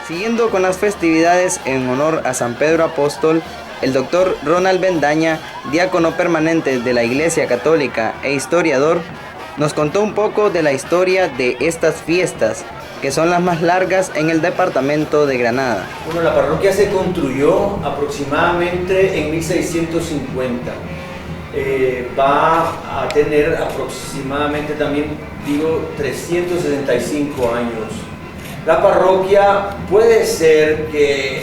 Siguiendo con las festividades en honor a San Pedro Apóstol, el doctor Ronald Bendaña, diácono permanente de la Iglesia Católica e historiador, nos contó un poco de la historia de estas fiestas, que son las más largas en el departamento de Granada. Bueno, la parroquia se construyó aproximadamente en 1650. Va a tener aproximadamente también, 365 años. La parroquia puede ser que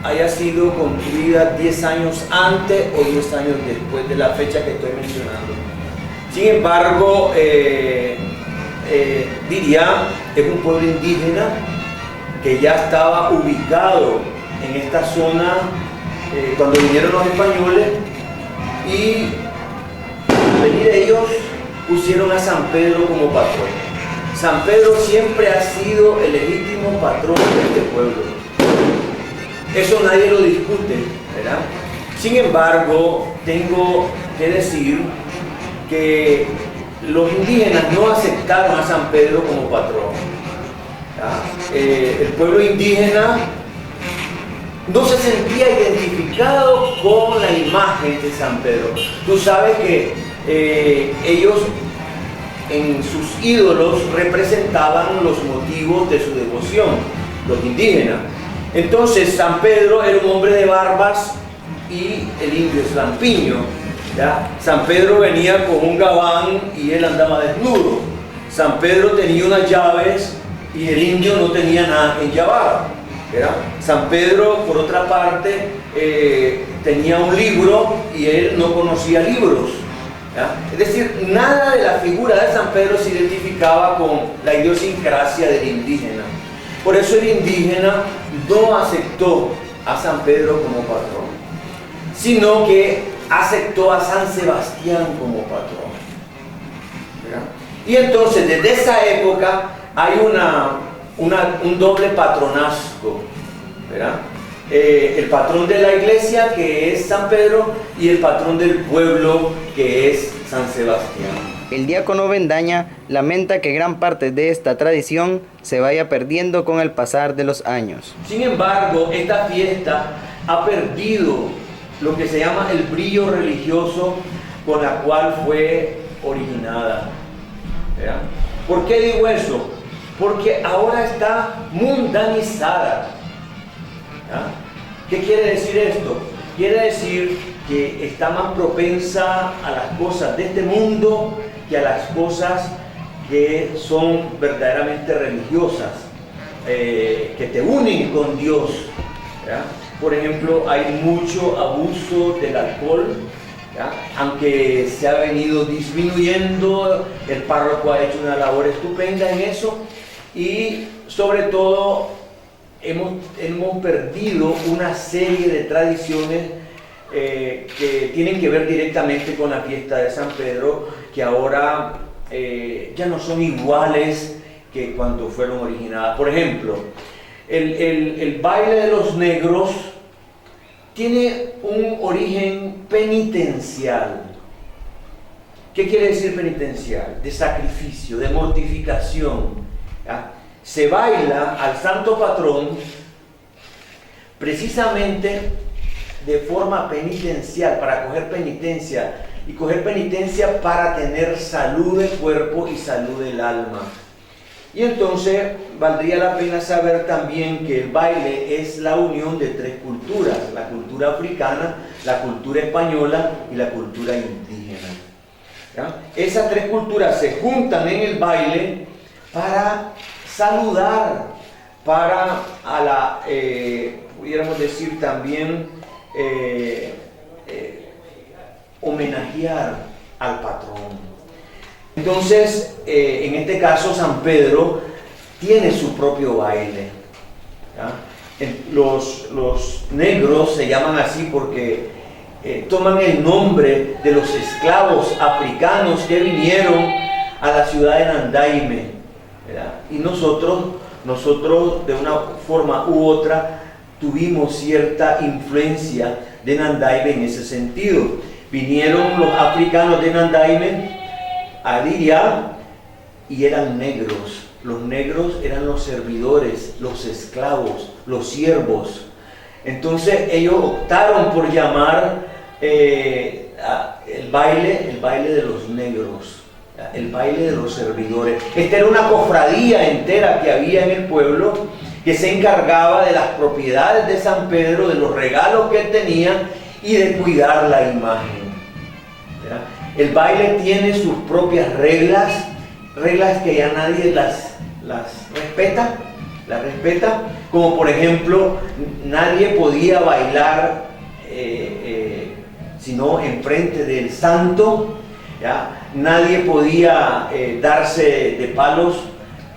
haya sido construida 10 años antes o 10 años después de la fecha que estoy mencionando. Sin embargo, diría, es un pueblo indígena que ya estaba ubicado en esta zona cuando vinieron los españoles, y al venir ellos pusieron a San Pedro como patrón. San Pedro siempre ha sido el legítimo patrón de este pueblo. Eso nadie lo discute, ¿verdad? Sin embargo, tengo que decir que los indígenas no aceptaron a San Pedro como patrón. El pueblo indígena no se sentía identificado con la imagen de San Pedro. Tú sabes que ellos en sus ídolos representaban los motivos de su devoción, los indígenas. Entonces San Pedro era un hombre de barbas y el indio es lampiño. ¿Ya? San Pedro venía con un gabán y él andaba desnudo. San Pedro tenía unas llaves y el indio no tenía nada enllavado. San Pedro, por otra parte, tenía un libro y él no conocía libros. ¿Ya? Es decir, nada de la figura de San Pedro se identificaba con la idiosincrasia del indígena. Por eso el indígena no aceptó a San Pedro como patrón, sino que aceptó a San Sebastián como patrón. ¿Verdad? Y entonces desde esa época hay un doble patronazgo, ¿verdad? El patrón de la iglesia, que es San Pedro, y el patrón del pueblo, que es San Sebastián. El diácono Bendaña lamenta que gran parte de esta tradición se vaya perdiendo con el pasar de los años. Sin embargo, esta fiesta ha perdido lo que se llama el brillo religioso con la cual fue originada. ¿Verdad? ¿Por qué digo eso? Porque ahora está mundanizada. ¿Ya? ¿Qué quiere decir esto? Quiere decir que está más propensa a las cosas de este mundo que a las cosas que son verdaderamente religiosas, que te unen con Dios. ¿Ya? Por ejemplo, hay mucho abuso del alcohol, ¿ya? Aunque se ha venido disminuyendo, el párroco ha hecho una labor estupenda en eso, y sobre todo hemos perdido una serie de tradiciones que tienen que ver directamente con la fiesta de San Pedro, que ahora ya no son iguales que cuando fueron originadas. Por ejemplo, el baile de los negros tiene un origen penitencial. ¿Qué quiere decir penitencial? De sacrificio, de mortificación. ¿Ya? Se baila al santo patrón precisamente de forma penitencial, para coger penitencia, y coger penitencia para tener salud del cuerpo y salud del alma. Y entonces valdría la pena saber también que el baile es la unión de tres culturas: la cultura africana, la cultura española y la cultura indígena. ¿Ya? Esas tres culturas se juntan en el baile para saludar, para pudiéramos decir también, homenajear al patrón. Entonces, en este caso, San Pedro tiene su propio baile. ¿Ya? Los negros se llaman así porque toman el nombre de los esclavos africanos que vinieron a la ciudad de Nandaime, ¿verdad? Y nosotros de una forma u otra tuvimos cierta influencia de Nandaime en ese sentido. Vinieron los africanos de Nandaime a Liria y eran negros. Los negros eran los servidores, los esclavos, los siervos. Entonces ellos optaron por llamar el baile de los negros, el baile de los servidores. Esta era una cofradía entera que había en el pueblo que se encargaba de las propiedades de San Pedro, de los regalos que él tenía y de cuidar la imagen. ¿Verdad? El baile tiene sus propias reglas que ya nadie las respeta, como por ejemplo, nadie podía bailar sino enfrente del santo, ¿ya? Nadie podía darse de palos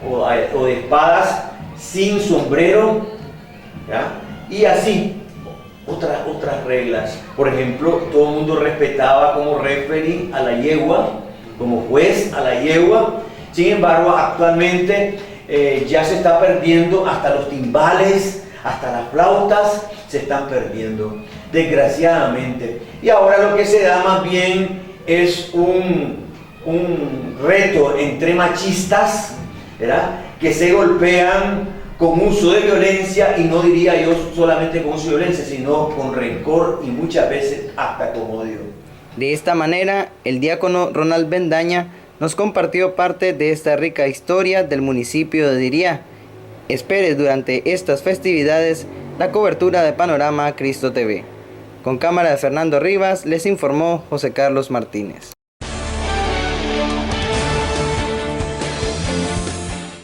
o de espadas sin sombrero, ¿ya? Y así, otras reglas. Por ejemplo, todo el mundo respetaba como referee a la yegua, como juez a la yegua. Sin embargo, actualmente ya se está perdiendo, hasta los timbales, hasta las flautas se están perdiendo, desgraciadamente. Y ahora lo que se da más bien es un reto entre machistas, ¿verdad?, que se golpean con uso de violencia, y no diría yo solamente con uso de violencia, sino con rencor y muchas veces hasta con odio. De esta manera, el diácono Ronald Bendaña nos compartió parte de esta rica historia del municipio de Diría. Espere durante estas festividades la cobertura de Panorama Cristo TV. Con cámara de Fernando Rivas, les informó José Carlos Martínez.